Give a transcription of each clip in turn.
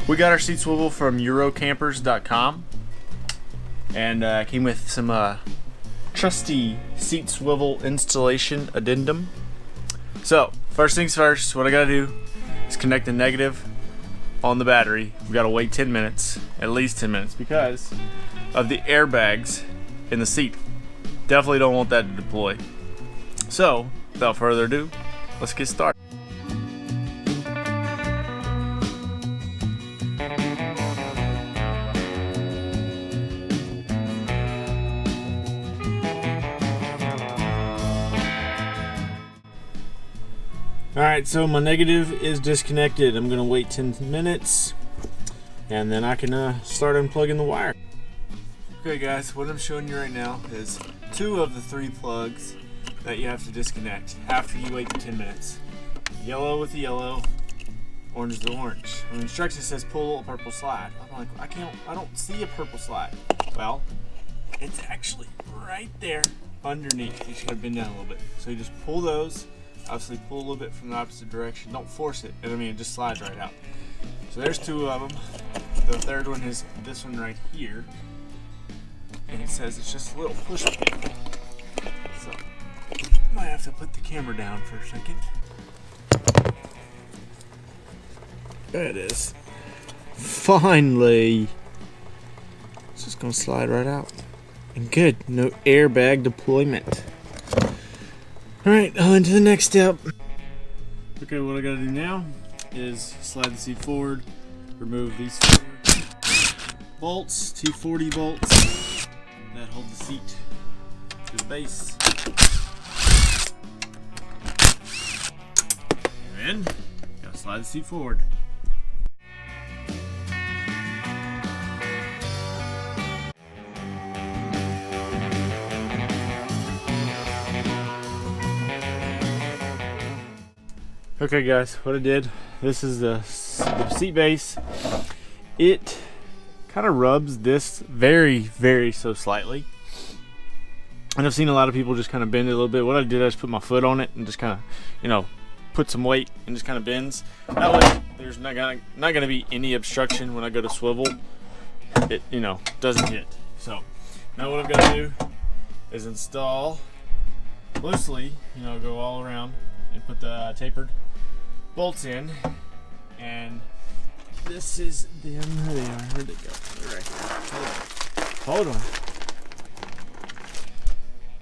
We got our seat swivel from Eurocampers.com, and came with some trusty seat swivel installation addendum. So first things first, what I gotta do is connect the negative on the battery. We gotta wait 10 minutes, at least 10 minutes, because of the airbags in the seat. Definitely don't want that to deploy. So without further ado, let's get started. Alright, so my negative is disconnected. I'm going to wait 10 minutes and then I can start unplugging the wire. Okay guys, what I'm showing you right now is 2 of the 3 plugs that you have to disconnect after you wait the 10 minutes. Yellow with the yellow, orange with the orange. On the instructions it says pull a purple slide. I'm like, I don't see a purple slide. Well, it's actually right there underneath. You should have been down a little bit. So you just pull those. Obviously pull a little bit from the opposite direction. Don't force it. I mean, it just slides right out. So there's 2 of them. The third one is this one right here. And it says it's just a little push pin. So I might have to put the camera down for a second. There it is. Finally. It's just gonna slide right out. And good. No airbag deployment. Alright, on to the next step. Okay, what I gotta do now is slide the seat forward, remove these 4 bolts, T40 bolts that hold the seat to the base. And then, gotta slide the seat forward. Okay guys, what I did, this is the seat base. It kind of rubs this very so slightly. And I've seen a lot of people just kind of bend it a little bit. What I did, I just put my foot on it and just kind of, you know, put some weight and just kind of bends. That way there's not gonna be any obstruction when I go to swivel. It, you know, doesn't hit. So now what I've got to do is install loosely, you know, go all around and put the tapered bolts in, and this is them. Where they are? Where'd they go? They're right here. Hold on.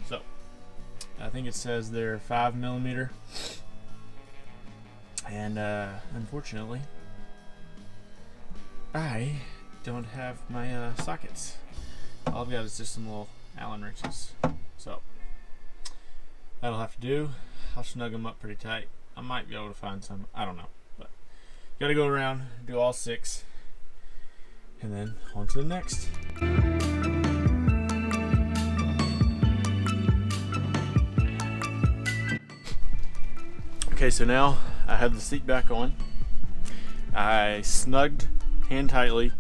So I think it says they're 5mm, and unfortunately I don't have my sockets. All I've got is just some little Allen wrenches. So that'll have to do. I'll snug them up pretty tight. I might be able to find some. I don't know. But gotta go around, do all 6, and then on to the next. Okay, so now I have the seat back on. I snugged hand tightly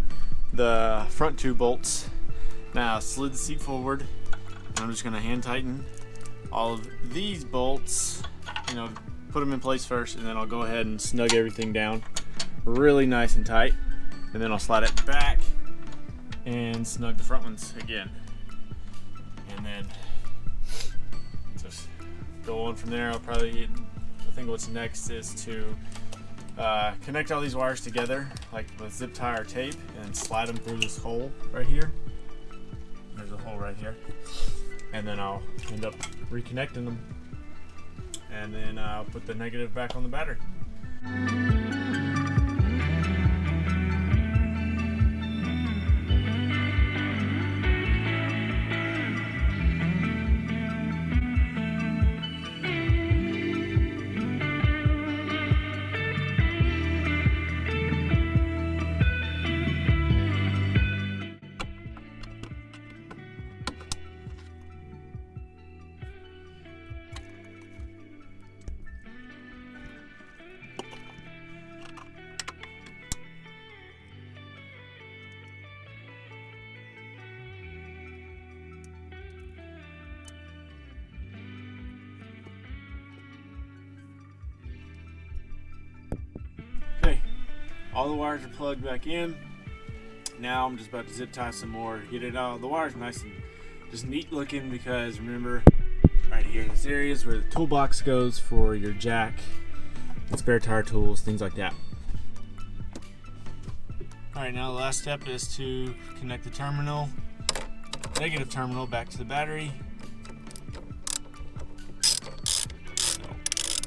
the front 2 bolts. Now I slid the seat forward, and I'm just gonna hand tighten all of these bolts, you know, put them in place first, and then I'll go ahead and snug everything down really nice and tight, and then I'll slide it back and snug the front ones again, and then just go on from there. I think what's next is to connect all these wires together like with zip tie or tape and slide them through this hole right here. There's a hole right here. And then I'll end up reconnecting them, and then I'll put the negative back on the battery. All the wires are plugged back in. Now I'm just about to zip tie some more, get it out. The wire's nice and just neat looking, because remember, right here in this area is where the toolbox goes for your jack, spare tire tools, things like that. Alright, now the last step is to connect the terminal, negative terminal, back to the battery. So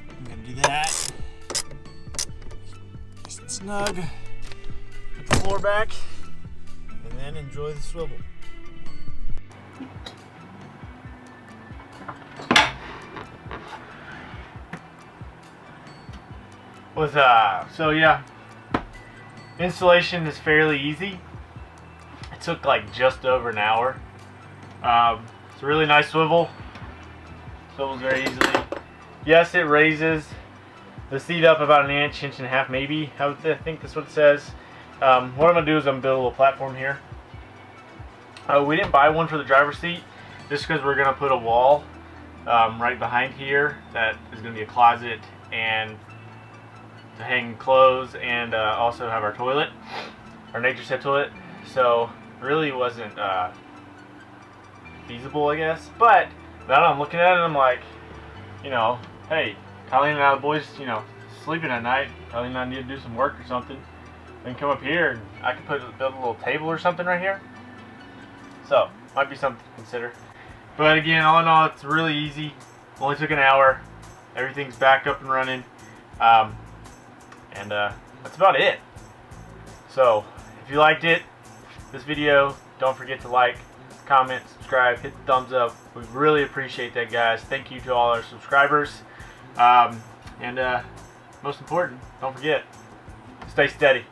I'm going to do that. Nice and snug. Put the floor back, and then enjoy the swivel. So yeah, installation is fairly easy. It took like just over an hour. It's a really nice swivel. Swivels very easily. Yes, it raises the seat up about an inch, inch and a half maybe. I think that's what it says. What I'm gonna do is I'm gonna build a little platform here. We didn't buy one for the driver's seat just because we're gonna put a wall right behind here that is gonna be a closet and to hang clothes, and also have our toilet, our nature set toilet. So really wasn't feasible, I guess. But now I'm looking at it, I'm like, you know, hey, Colleen and I, the boys, you know, sleeping at night. Colleen and I need to do some work or something. We can come up here and I can build a little table or something right here. So might be something to consider. But again, all in all, it's really easy. Only took an hour. Everything's back up and running. And that's about it. So if you liked this video, don't forget to like, comment, subscribe, hit the thumbs up. We really appreciate that, guys. Thank you to all our subscribers. And most important, don't forget, stay steady.